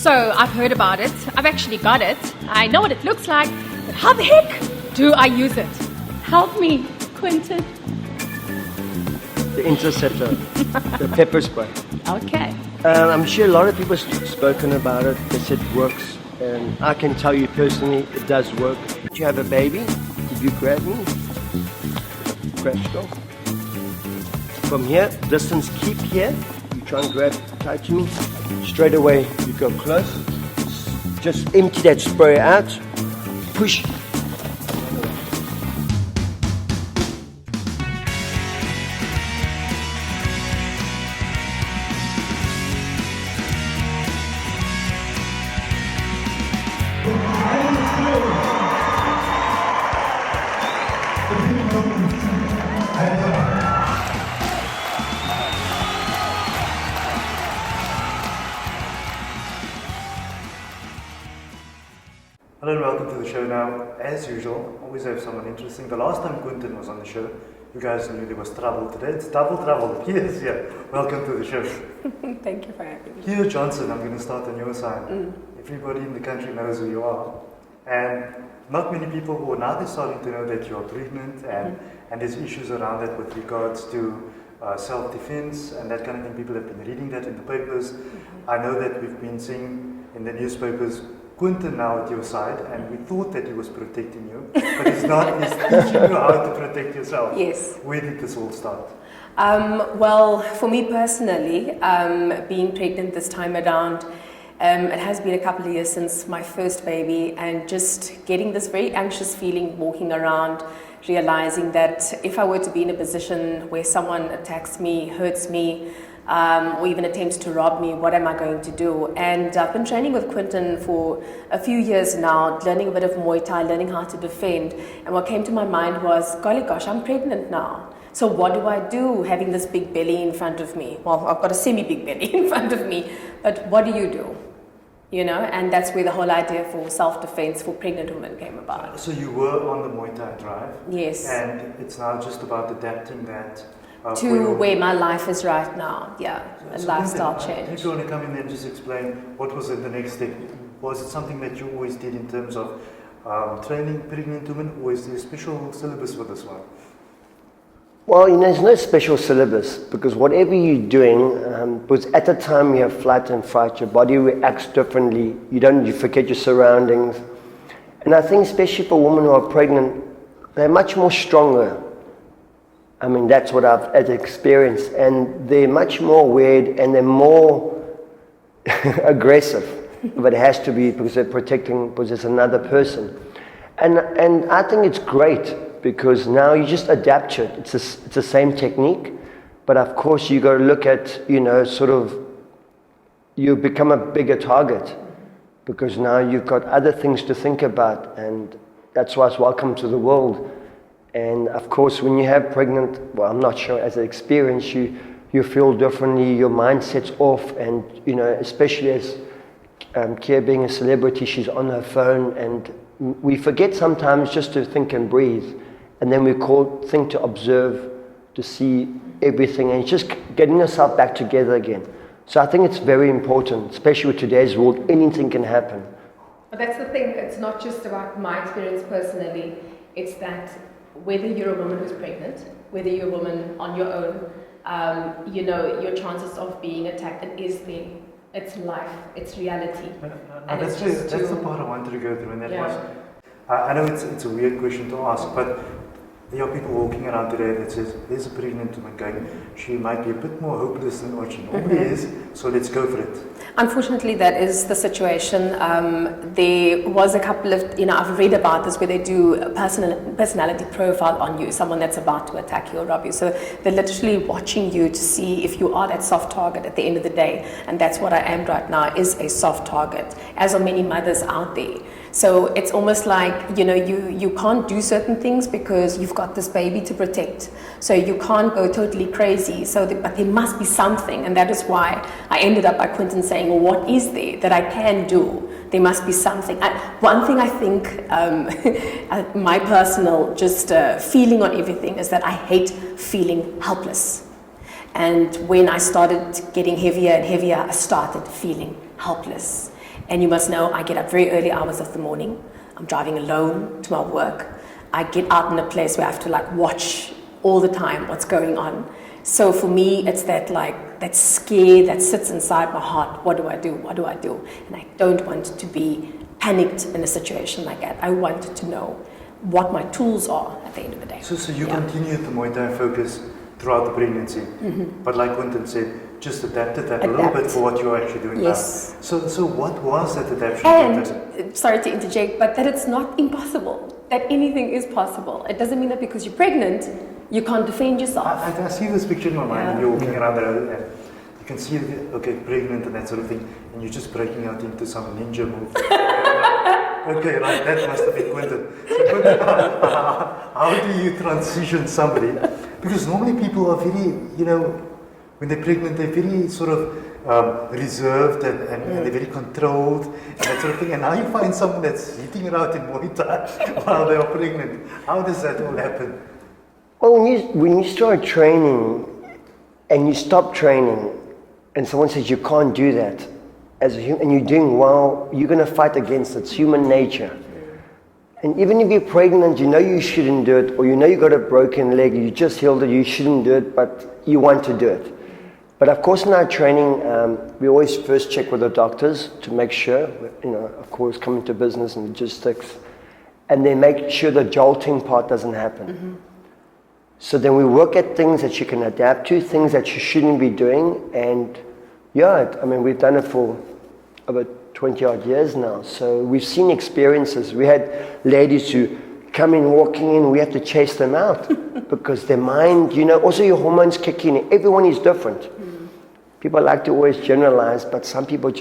So I've heard about it. I've actually got it. I know what it looks like. But how the heck do I use it? Help me, Quentin. The interceptor, the pepper spray. Okay. I'm sure a lot of people have spoken about it. They said it works. And I can tell you personally, it does work. If you have a baby, if you grab me, crash off. From here, distance keep here. You try and grab tight to me. Straight away, you go close. Just empty that spray out. Push. Hello and welcome to the show. Now, as usual, always have someone interesting. The last time Quentin was on the show, you guys knew there was trouble. Today it's double trouble. Yes, yeah. Welcome to the show. Thank you for having me. Hugh Johnson, I'm going to start on your side. Everybody in the country knows who you are. And not many people, or now they're starting to know that you're pregnant, and there's issues around that with regards to self-defense and that kind of thing. People have been reading that in the papers. I know that we've been seeing in the newspapers Quentin now at your side, and we thought that he was protecting you, but he's not. He's teaching you how to protect yourself. Yes. Where did this all start? Well, for me personally, being pregnant this time around, it has been a couple of years since my first baby, and just getting this very anxious feeling walking around, realizing that if I were to be in a position where someone attacks me, hurts me, or even attempts to rob me, what am I going to do? And I've been training with Quentin for a few years now, learning a bit of Muay Thai, learning how to defend. And what came to my mind was, golly gosh, I'm pregnant now. So what do I do having this big belly in front of me? Well, I've got a semi-big belly in front of me, but what do you do? You know, and that's where the whole idea for self-defense for pregnant women came about. So you were on the Muay Thai drive. Yes. And it's now just about adapting that to where my life is right now, yeah, a lifestyle change. If you want to come in there and just explain what was the next step. Was it something that you always did in terms of training pregnant women, or is there a special syllabus for this one? Well, there's no special syllabus, because whatever you're doing, because at the time you have flight and fight, your body reacts differently. You forget your surroundings. And I think especially for women who are pregnant, they're much more stronger. I mean, that's what I've experienced, and they're much more weird and they're more aggressive. But it has to be because they're protecting, because it's another person. And I think it's great because now you just adapt to it. It's the same technique, but of course you got to look at, you become a bigger target because now you've got other things to think about, and that's why it's welcome to the world. And of course, when you have pregnant, well, I'm not sure, as an experience, you feel differently, your mind sets off, and, especially as Kia being a celebrity, she's on her phone, and we forget sometimes just to think and breathe. And then we think to observe, to see everything, and just getting yourself back together again. So I think it's very important, especially with today's world, anything can happen. But that's the thing, it's not just about my experience personally, it's that whether you're a woman who's pregnant, whether you're a woman on your own, your chances of being attacked, it is there. It's life, it's reality. And that's the part I wanted to go through, and that was, I know it's a weird question to ask, but there are people walking around today that says, there's a pregnant woman going, she might be a bit more hopeless than what she normally is, so let's go for it. Unfortunately, that is the situation. There was a couple of, I've read about this where they do a personality profile on you, someone that's about to attack you or rob you. So they're literally watching you to see if you are that soft target at the end of the day. And that's what I am right now, is a soft target, as are many mothers out there. So it's almost like, you can't do certain things because you've got this baby to protect. So you can't go totally crazy. But there must be something. And that is why I ended up by Quentin saying, well, what is there that I can do? There must be something. One thing I think, my personal feeling on everything is that I hate feeling helpless. And when I started getting heavier and heavier, I started feeling helpless. And you must know, I get up very early hours of the morning. I'm driving alone to my work. I get out in a place where I have to like watch all the time what's going on. So for me, it's that scare that sits inside my heart. What do I do? What do I do? And I don't want to be panicked in a situation like that. I want to know what my tools are at the end of the day. So you continued the Muay Thai focus throughout the pregnancy, but like Quentin said, just adapted that a little bit for what you're actually doing now. So what was that adaptation? And, sorry to interject, but that it's not impossible, that anything is possible. It doesn't mean that because you're pregnant, you can't defend yourself. I see this picture in my mind, and you're walking around the road, and you can see, pregnant and that sort of thing, and you're just breaking out into some ninja move. Okay, right, that must have been Quentin. So Quentin, how do you transition somebody? Because normally people are very, when they're pregnant, they're very sort of reserved and they're very controlled and that sort of thing. And now you find someone that's hitting it out in Muay Thai while they are pregnant. How does that all happen? Well, when you start training and you stop training and someone says you can't do that, as a human, and you're doing well, you're going to fight against it. It's human nature. And even if you're pregnant, you know you shouldn't do it, or you know you got a broken leg, you just healed it, you shouldn't do it, but you want to do it. But of course in our training, we always first check with the doctors to make sure, of course coming to business and logistics, and then make sure the jolting part doesn't happen. So then we work at things that you can adapt to, things that you shouldn't be doing, and we've done it for about 20 odd years now. So we've seen experiences. We had ladies who come in, walking in, we have to chase them out because their mind, also your hormones kick in. Everyone is different. People like to always generalize, but some people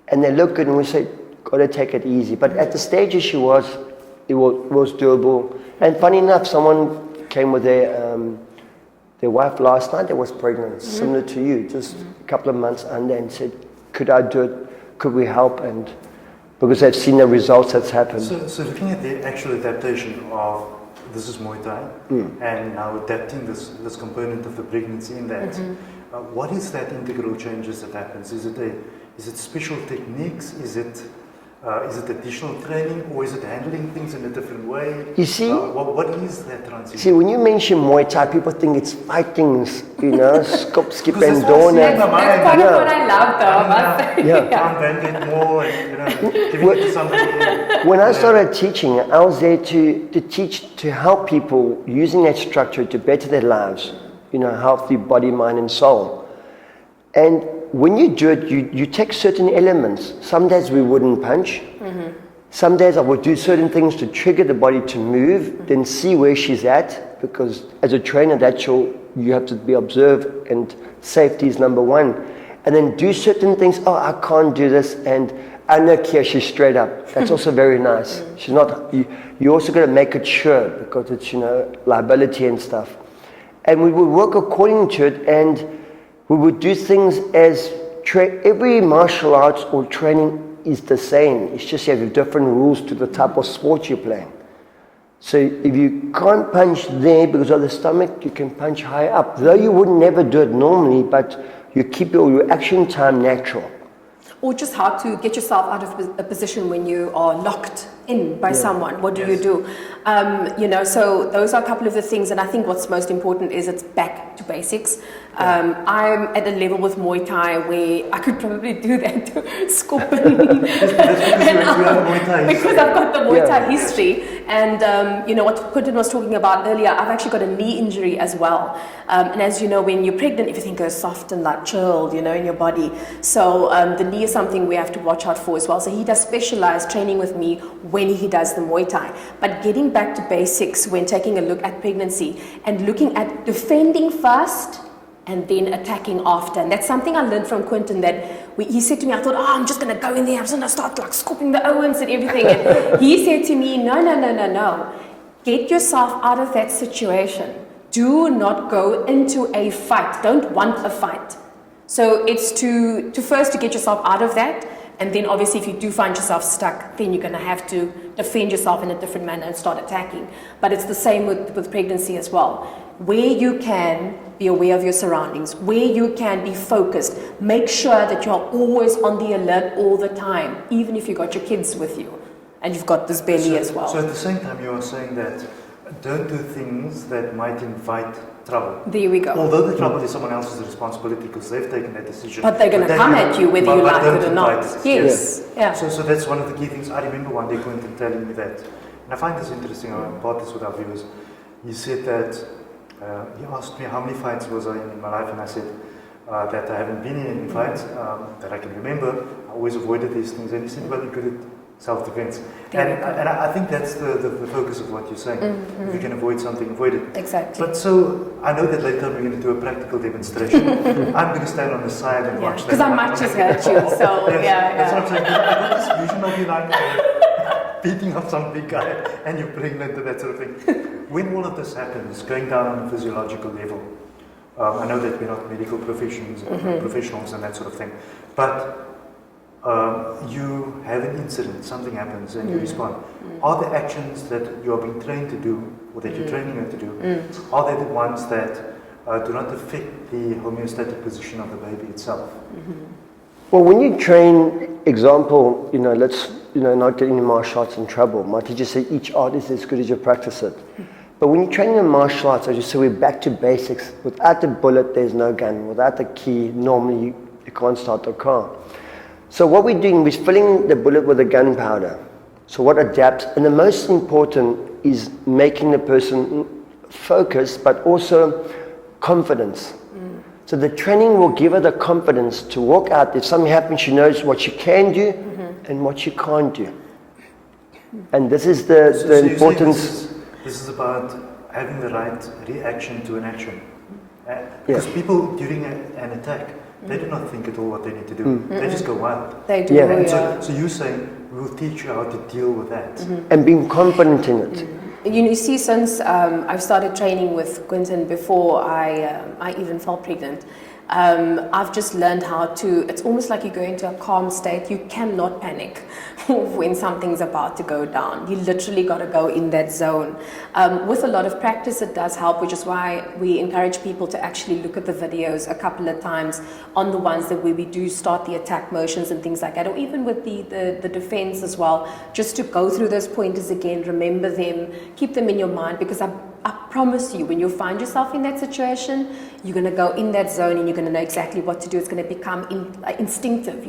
and they look good and we say, got to take it easy. But at the stage she was, it was doable. And funny enough, someone came with their wife last night that was pregnant, similar to you, just a couple of months under, and said, could I do it? Could we help? And because they've seen the results that's happened. So looking at the actual adaptation of this is Muay Thai, and now adapting this component of the pregnancy in that, what is that integral changes that happens? Is it special techniques? Is it additional training, or is it handling things in a different way? You see, what is that transition? See, when you mention Muay Thai, people think it's fighting, skop, skip, and donut. That's part of what I love, though. Can't bend it more, and giving it to somebody. When I started teaching, I was there to teach, to help people using that structure to better their lives, healthy body, mind, and soul. And when you do it, you take certain elements. Some days we wouldn't punch. Some days I would do certain things to trigger the body to move, then see where she's at, because as a trainer, you have to be observed, and safety is number one. And then do certain things. Oh, I can't do this, and I know here she's straight up. That's also very nice. She's not. You also got to make it sure, because it's liability and stuff. And we would work according to it, and we would do things as every martial arts or training is the same. It's just you have different rules to the type of sport you're playing. So if you can't punch there because of the stomach, you can punch high up. Though you would never do it normally, but you keep your action time natural. Or just how to get yourself out of a position when you are locked in by someone. What do you do? So those are a couple of the things, and I think what's most important is it's back to basics. I'm at a level with Muay Thai where I could probably do that to scoop in. Because I've got the Muay Thai history. And what Quentin was talking about earlier, I've actually got a knee injury as well. And as you know, when you're pregnant, everything goes soft and like chilled, in your body. So the knee is something we have to watch out for as well. So he does specialized training with me when he does the Muay Thai. But getting back to basics when taking a look at pregnancy and looking at defending first and then attacking after. And that's something I learned from Quentin, that he said to me, I thought, I'm just going to go in there, I'm just going to start like scooping the Owens and everything. And he said to me, no. Get yourself out of that situation. Do not go into a fight. Don't want a fight. So it's to first to get yourself out of that. And then obviously if you do find yourself stuck, then you're going to have to defend yourself in a different manner and start attacking. But it's the same with pregnancy as well. Where you can, be aware of your surroundings, where you can be focused. Make sure that you're always on the alert all the time, even if you've got your kids with you and you've got this belly as well. So at the same time, you are saying that don't do things that might invite trouble. There we go. Although the trouble is someone else's responsibility because they've taken that decision. But they're going to come at you whether you like it or not. Yes. Yeah. So that's one of the key things. I remember one day Quentin telling me that, and I find this interesting, I'll part this with our viewers. He said that, he asked me how many fights was I in my life, and I said that I haven't been in any fights that I can remember. I always avoided these things, and he said, well, you're good at self-defense. And I think that's the focus of what you're saying. If you can avoid something, avoid it. Exactly. But so, I know that later we're going to do a practical demonstration. I'm going to stand on the side and watch that. Because I might just hurt you, so yes, that's what I'm saying. I got this vision of you like beating up some big guy and you're pregnant and that sort of thing. When all of this happens, going down on a physiological level, I know that we're not medical professionals and that sort of thing, but you have an incident, something happens and you respond. Are the actions that you are being trained to do, or that you're training them to do, are they the ones that do not affect the homeostatic position of the baby itself? Well, when you train, example, let's, not get into martial arts in trouble. My teacher said each art is as good as you practice it. But when you're training in martial arts, as you say, we're back to basics. Without the bullet, there's no gun. Without the key, normally you can't start the car. So what we're doing, we're filling the bullet with the gunpowder. So what adapts, and the most important is making the person focus, but also confidence. So the training will give her the confidence to walk out. If something happens, she knows what she can do and what she can't do. And this is the importance. This is about having the right reaction to an action. Because people during an attack, they do not think at all what they need to do. They just go wild. They do. And so you're saying, we'll teach you how to deal with that. And being confident in it. You see, since I've started training with Quentin before I even fell pregnant, I've just learned how to, it's almost like you go into a calm state. You cannot panic when something's about to go down. You literally got to go in that zone. With a lot of practice, it does help, which is why we encourage people to actually look at the videos a couple of times on the ones that where we do start the attack motions and things like that, or even with the defense as well, just to go through those pointers again, remember them, keep them in your mind, because I promise you, when you find yourself in that situation, you're going to go in that zone and you're going to know exactly what to do. It's going to become instinctive,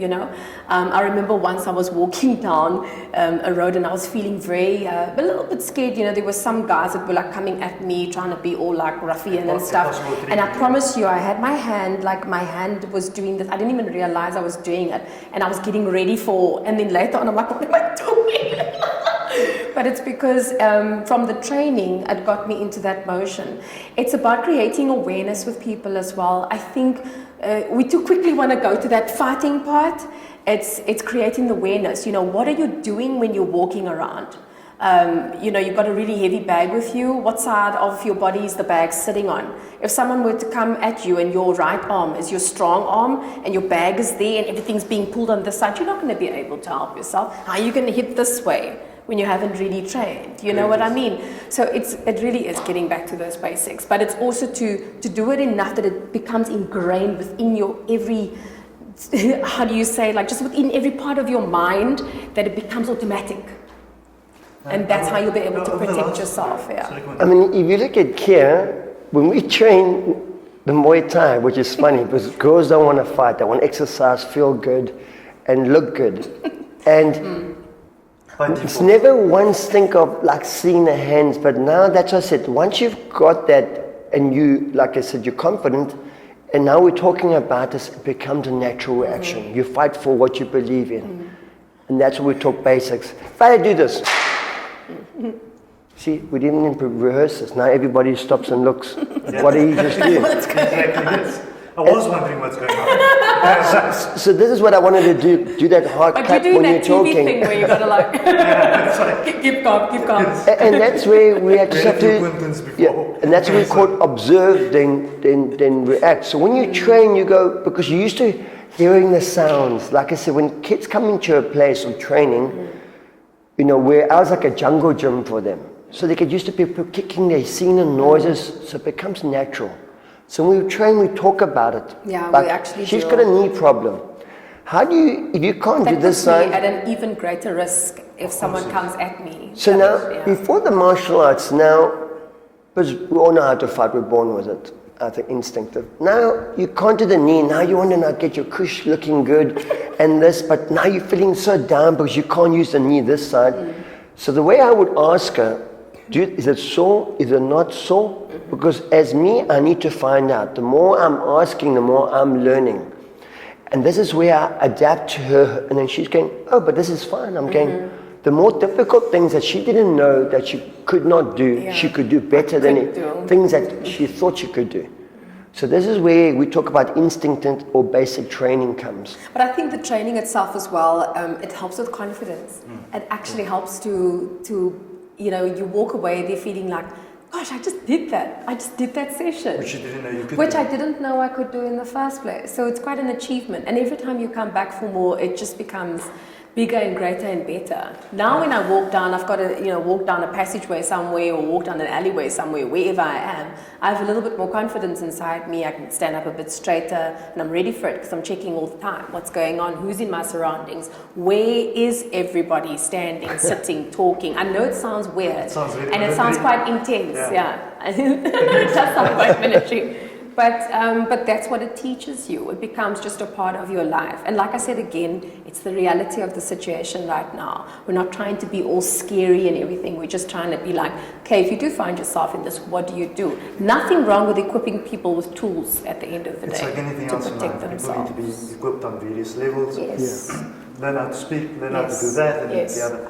I remember once I was walking down a road and I was feeling a little bit scared. There were some guys that were like coming at me, trying to be all like ruffian and stuff. And I promise you, I had my hand was doing this. I didn't even realize I was doing it. And I was getting ready and then later on I'm like, what am I doing? But it's because from the training, it got me into that motion. It's about creating awareness with people as well. I think we too quickly want to go to that fighting part. It's creating awareness. What are you doing when you're walking around? You've got a really heavy bag with you. What side of your body is the bag sitting on? If someone were to come at you and your right arm is your strong arm and your bag is there and everything's being pulled on this side, you're not going to be able to help yourself. How are you going to hit this way when you haven't really trained? You know what I mean? So it really is getting back to those basics, but it's also to do it enough that it becomes ingrained within your every, how do you say, like just within every part of your mind, that it becomes automatic. And that's how you'll be able to protect yourself. Yeah. I mean, if you look at Kia, when we train the Muay Thai, which is funny because girls don't want to fight, they want to exercise, feel good, and look good. And it's never once think of like seeing the hands, but now that's what I said. Once you've got that and you, like I said, you're confident, and now we're talking about this, it becomes a natural reaction. You fight for what you believe in. And that's what we talk basics. If I do this, see, we didn't even rehearse this. Now everybody stops and looks. What do you just do? I was wondering what's going on. So this is what I wanted to do that hard cut when you're talking. But you're doing that TV thing where you got to like, keep calm. And that's where we have to and that's what we call observe, then react. So when you train, you go, because you're used to hearing the sounds. Like I said, when kids come into a place of training, where I was like a jungle gym for them. So they get used to people kicking, they're seeing the noises, so it becomes natural. So when we train, we talk about it. Yeah, Like, we actually she's do. got a knee problem. How do you, if you can't do That this puts me side? at an even greater risk if someone comes at me. So now, Yeah. before the martial arts, now, because we all know how to fight, we're born with it, I think instinctive. Now, you can't do the knee, now you want to now get your cush looking good and this, but now you're feeling so down because you can't use the knee this side. So the way I would ask her, is it sore, is it not sore? Because as me, I need to find out. The more I'm asking, the more I'm learning. And this is where I adapt to her, and then she's going, oh, but this is fine. I'm going, the more difficult things that she didn't know that she could not do, she could do better than it, things that she thought she could do. So this is where we talk about instinct or basic training comes. But I think the training itself as well, it helps with confidence. It actually helps to you walk away there feeling like, gosh, I just did that. I just did that session. Which you didn't know you could Which do. I didn't know I could do in the first place. So it's quite an achievement. And every time you come back for more, it just becomes bigger and greater and better. Now when I walk down, I've got to walk down a passageway somewhere or walk down an alleyway somewhere, wherever I am, I have a little bit more confidence inside me. I can stand up a bit straighter and I'm ready for it because I'm checking all the time what's going on, who's in my surroundings, where is everybody standing, sitting, talking. I know it sounds weird It sounds really and it sounds military. quite intense, yeah. It does sound quite military. But that's what it teaches you. It becomes just a part of your life. And like I said again, it's the reality of the situation right now. We're not trying to be all scary and everything. We're just trying to be like, okay, if you do find yourself in this, what do you do? Nothing wrong with equipping people with tools at the end of the It's day like anything to else in protect life. People themselves. need to be equipped on various levels. Yes. Learn how to speak, learn how to Yes. do that, and Yes. the other.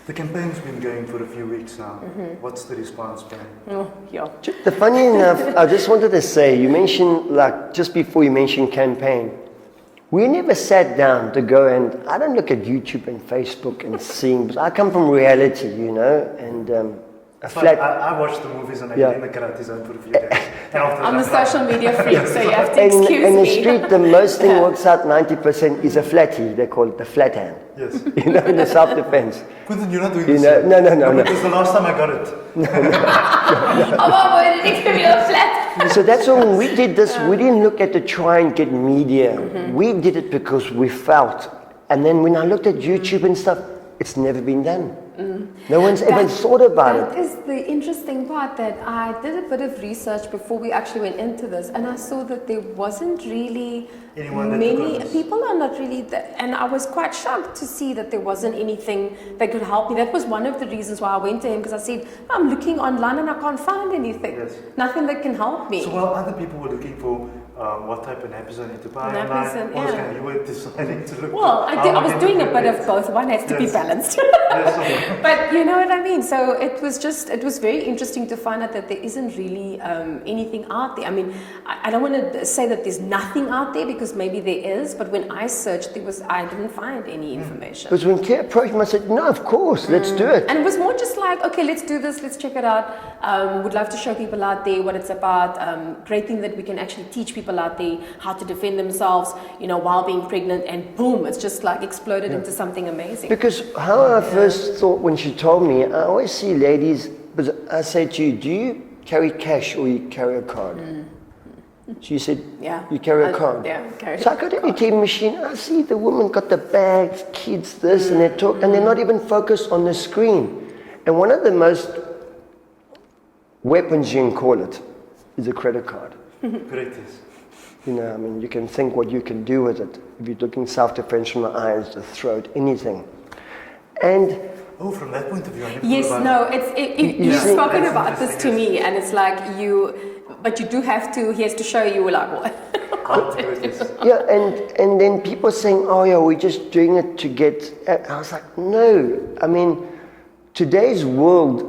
The campaign's been going for a few weeks now. What's the response been? Oh, yeah. The funny enough, I just wanted to say, you mentioned, like, just before you mentioned campaign, we never sat down to go and, I don't look at YouTube and Facebook and seeing, because I come from reality, and a It's like, flat. I watched the movies and I Yeah. get in the karate zone for a few days. And after I'm a that, social media freak, so you have to In excuse the me. street, the most thing Yeah. works out 90% is a flatty. They call it the flat hand. Yes. In the self-defense. Quentin, you're not doing You this. know, yet. no. Because the last time I got it. Oh, boy, did he give me a flat? So that's why when we did this, we didn't look at to try and get media. We did it because we felt. And then when I looked at YouTube and stuff, it's never been done. No one's ever thought about it. That is the interesting part, that I did a bit of research before we actually went into this, and I saw that there wasn't really Anyone that took on many this. people are not really and I was quite shocked to see that there wasn't anything that could help me. That was one of the reasons why I went to him, because I said, I'm looking online and I can't find anything. Yes. Nothing that can help me. So while other people were looking for what type of nappies I need to buy Nappies online, and- what was yeah. going you were deciding to look Well, for I how was we doing a can bit get of both. One has to be Yes. balanced. Yes, But you know what I mean? So it was very interesting to find out that there isn't really anything out there. I mean, I don't want to say that there's nothing out there, because maybe there is, but when I searched, I didn't find any information. Because when Kay approached me, I said, no, of course, let's do it. And it was more just like, okay, let's do this, let's check it out. Would love to show people out there what it's about. Great thing that we can actually teach people out there how to defend themselves, while being pregnant, and boom, it's just like exploded into something amazing. Because how I first thought when she told me, I always see ladies, but I say to you, do you carry cash or you carry a card? She said, Yeah. you carry a card. Yeah, carry So I go to the ATM machine, I see the woman got the bags, kids, this, and they talk, and they're not even focused on the screen. And one of the most weapons you can call it is a credit card. Correct, yes. You can think what you can do with it. If you're looking self-defense from the eyes, the throat, anything. And Oh, from that point of view, I never Yes, thought about no, You you've see- spoken That's about this to interesting, me, and it's like but you do have to, he has to show you, like, what? how to do it, yes. yeah, and then people saying, oh yeah, we're just doing it to get. I was like, no. I mean, today's world.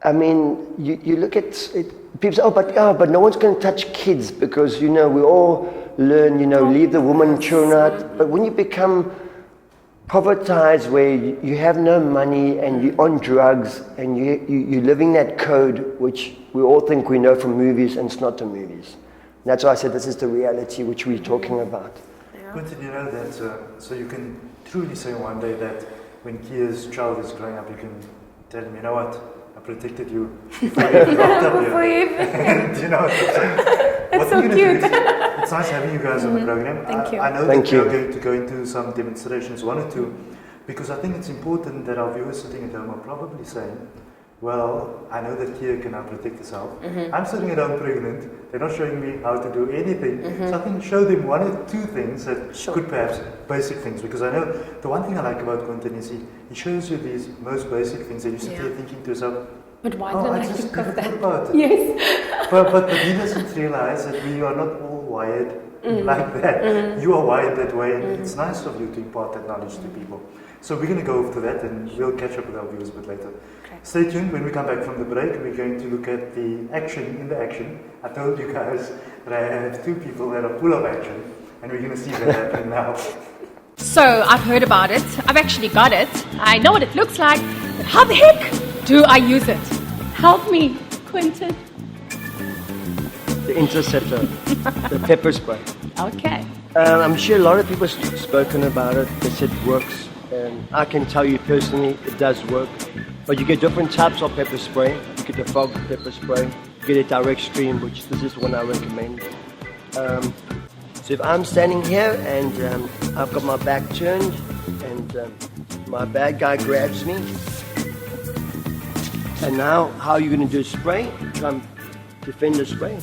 I mean, you look at it. People say, but no one's going to touch kids because we all learn, leave the woman children out. But when you become povertized, where you have no money and you're on drugs and you're living that code, which we all think we know from movies, and it's not the movies. And that's why I said this is the reality which we're talking about. Quentin, you know that, so you can truly say one day that when Kia's child is growing up, you can tell him, you know what, I protected you before you even rocked up Before here. you even- Do you know what That's so we're gonna cute. do is, it's nice having you guys on the program. Thank you. I know Thank that you. we are going to go into some demonstrations, one or two, because I think it's important that our viewers sitting at home are probably saying, well, I know that Kia can now protect herself. I'm sitting at home pregnant. They're not showing me how to do anything. So I think show them one or two things that Sure. could perhaps, basic things. Because I know the one thing I like about Quentin is he shows you these most basic things and you sit Yeah. there thinking to yourself, But why oh, didn't I I just think never of thought that? about it. Yes. But he doesn't realize that we are not all wired like that. You are wired that way, and it's nice of you to impart that knowledge to people. So we're going to go over to that, and we'll catch up with our viewers a bit later. Okay. Stay tuned. When we come back from the break, we're going to look at the action in the action. I told you guys that I have two people that are full of action, and we're going to see that happen now. So I've heard about it. I've actually got it. I know what it looks like. But how the heck do I use it? Help me, Quentin. The interceptor, the pepper spray. Okay. I'm sure a lot of people have spoken about it. They said it works. And I can tell you personally, it does work. But you get different types of pepper spray. You get the fog pepper spray. You get a direct stream, which this is one I recommend. So if I'm standing here and I've got my back turned and my bad guy grabs me, and now how are you going to do spray? Try and defend the spray.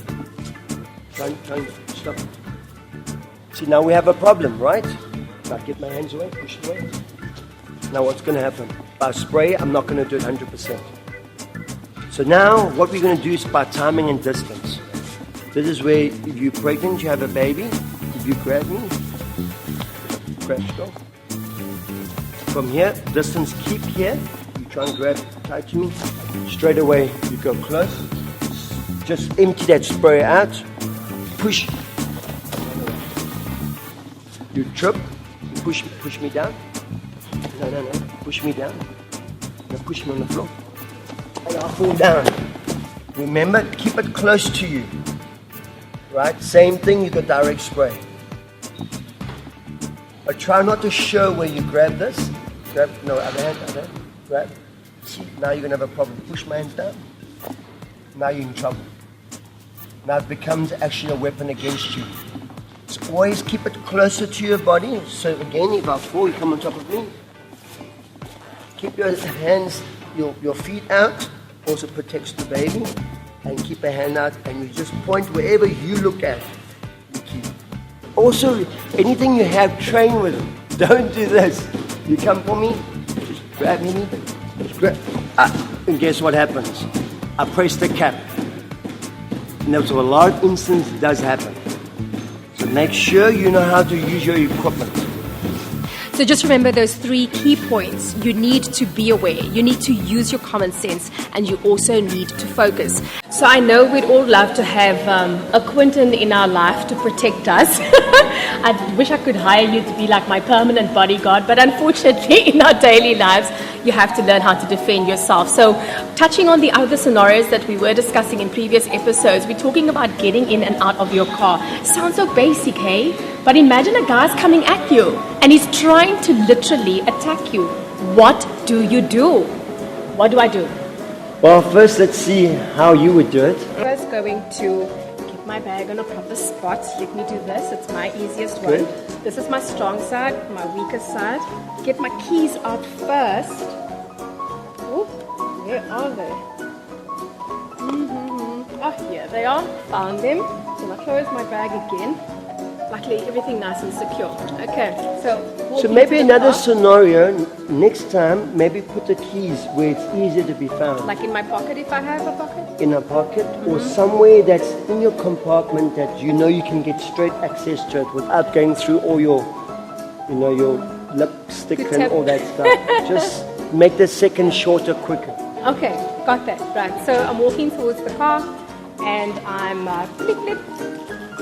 Try and stop it. See, now we have a problem, right? If I get my hands away, push it away. Now what's going to happen? By spray, I'm not going to do it 100%. So now what we're going to do is by timing and distance. This is where if you're pregnant, you have a baby, if you grab me, crash off. From here, distance keep here, you try and grab tight to me, straight away you go close, just empty that spray out, push, you trip, you push me down, no, push me down, now push me on the floor, and I'll fall down. Remember, keep it close to you. Right? Same thing, you got direct spray. But try not to show where you grab this. Grab, no, other hand, grab. See, now you're going to have a problem. Push my hands down. Now you're in trouble. Now it becomes actually a weapon against you. So always keep it closer to your body. So again, if I fall, you come on top of me. Keep your hands, your feet out. Also protects the baby. And keep a hand out and you just point wherever you look at. You keep. Also, anything you have, train with. Don't do this. You come for me, just grab me, just grab. And guess what happens? I press the cap. And that's what a lot of instances does happen. So make sure you know how to use your equipment. So just remember those 3 key points. You need to be aware, you need to use your common sense, and you also need to focus. So I know we'd all love to have a Quentin in our life to protect us. I wish I could hire you to be like my permanent bodyguard, but unfortunately in our daily lives, you have to learn how to defend yourself. So touching on the other scenarios that we were discussing in previous episodes, we're talking about getting in and out of your car. Sounds so basic, hey? But imagine a guy's coming at you and he's trying to literally attack you. What do you do? What do I do? Well, first let's see how you would do it. First going to get my bag on a proper spot. Let me do this. It's my easiest Good. one. This is my strong side, my weakest side. Get my keys out first. Oh, where are they? Oh, here they are. Found them. So I close my bag again. Luckily, everything nice and secure. Okay, so So maybe another scenario, next time, maybe put the keys where it's easier to be found. like in my pocket if I have a pocket. In a pocket or somewhere that's in your compartment that you know you can get straight access to it without going through all your, your lipstick Good and tip. all that stuff. Just make the second shorter quicker. Okay, got that. Right, so I'm walking towards the car and I'm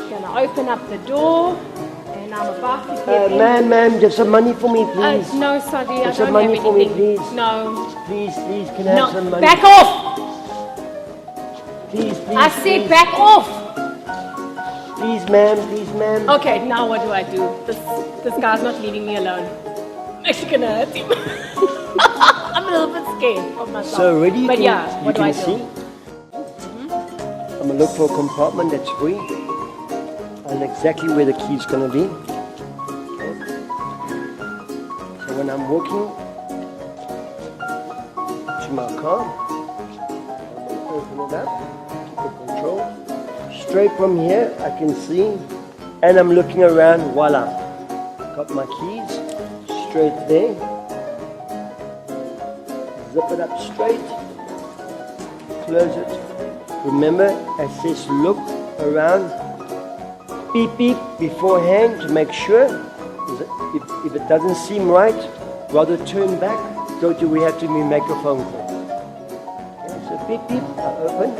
gonna open up the door and I'm about to get in. Ma'am, just some money for me, please. No, sorry, I Just some don't have money for me, anything. please. No, Please, can I have some no, money? back off! Please, I please. said back off! Please, ma'am. Okay, now what do I do? This guy's not leaving me alone. I'm actually gonna hurt him. I'm a little bit scared of myself. So already But yeah, you what do I can do? see. I'm gonna look for a compartment that's free and exactly where the key's gonna be. Okay. So when I'm walking to my car, open it up, keep the control. Straight from here, I can see, and I'm looking around. Voila, got my keys straight there. Zip it up straight. Close it. Remember, it says look around, beep beep beforehand to make sure. If it doesn't seem right, rather turn back, go to we have to make a phone call. Okay, so beep beep, I open.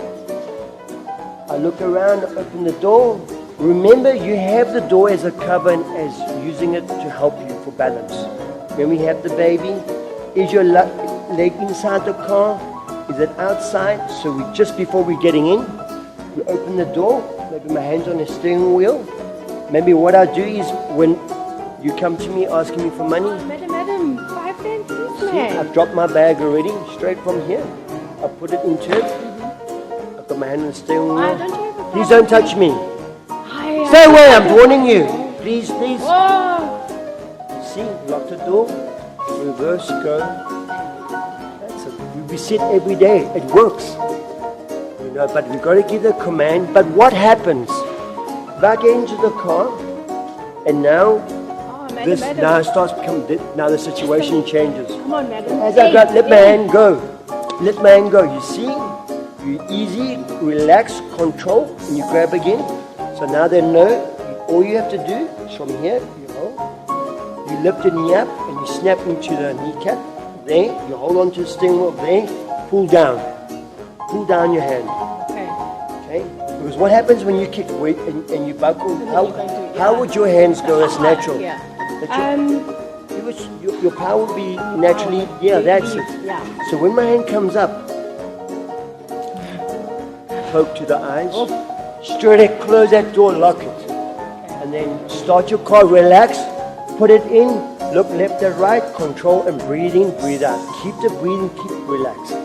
I look around, open the door. Remember, you have the door as a cover and as using it to help you for balance. When we have the baby, is your leg inside the car? Is it outside? So we just before we're getting in, we open the door, maybe my hands on the steering wheel. Maybe what I do is when you come to me asking me for money, Madam, 5 cents, please, see, I've dropped my bag already, straight from here. I put it into it. I've got my hand on the steering wheel. Don't you have a Please don't touch me. Hi, Stay away, I'm warning you. Please, please. Oh, See, lock the door, reverse, go. That's it. We see it every day. It works. You know, but we've got to give the command. But what happens? Back into the car, and now this now starts becoming. Now the situation changes. come on, madam. As I got, let my hand go. Let my hand go. You see, you easy, relax, control, and you grab again. So now they know. All you have to do is from here, you hold. You lift your knee up and you snap into the kneecap. There, you hold on to the steering wheel. There, pull down. Pull down your hand. Okay? Because what happens when you kick weight and you buckle? How would your hands go as natural? Yeah. Your power would be naturally, that's it. Yeah. So when my hand comes up, poke to the eyes, straight it, close that door, lock it. And then start your car, relax, put it in, look left and right, control and breathe in, breathe out. Keep the breathing, keep relaxed.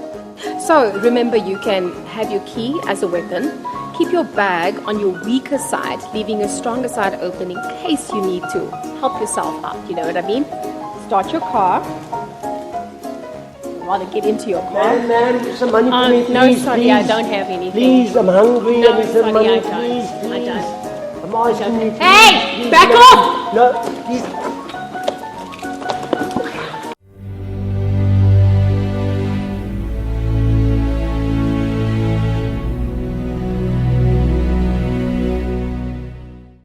So remember, you can have your key as a weapon. Keep your bag on your weaker side, leaving your stronger side open in case you need to help yourself out. You know what I mean? Start your car. Rather get into your car. Man, some money for me, please. No, sorry, please. I don't have anything. Please, I'm hungry. No, I need some sorry, money, I don't. please, I please. don't. I'm asking you. Hey, please, back no. off! No, please.